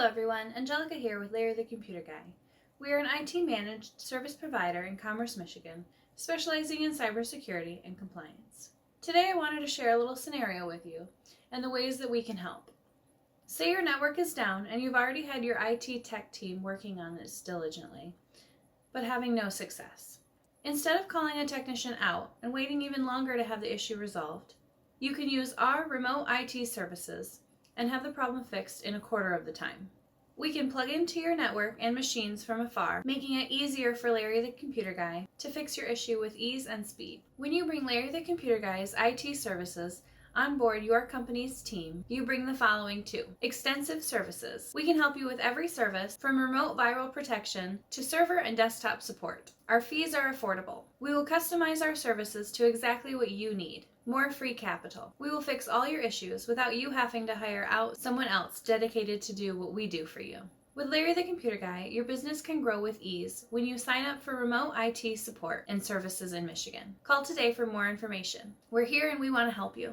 Hello everyone, Angelica here with Larry the Computer Guy. We are an IT managed service provider in Commerce, Michigan, specializing in cybersecurity and compliance. Today I wanted to share a little scenario with you and the ways that we can help. Say your network is down and you've already had your IT tech team working on this diligently, but having no success. Instead of calling a technician out and waiting even longer to have the issue resolved, you can use our remote IT services and have the problem fixed in a quarter of the time. We can plug into your network and machines from afar, making it easier for Larry the Computer Guy to fix your issue with ease and speed. When you bring Larry the Computer Guy's IT services on board your company's team, you bring the following too: extensive services. We can help you with every service from remote viral protection to server and desktop support. Our fees are affordable. We will customize our services to exactly what you need. More free capital. We will fix all your issues without you having to hire out someone else dedicated to do what we do for you. With Larry the Computer Guy, your business can grow with ease when you sign up for remote IT support and services in Michigan. Call today for more information. We're here and we want to help you.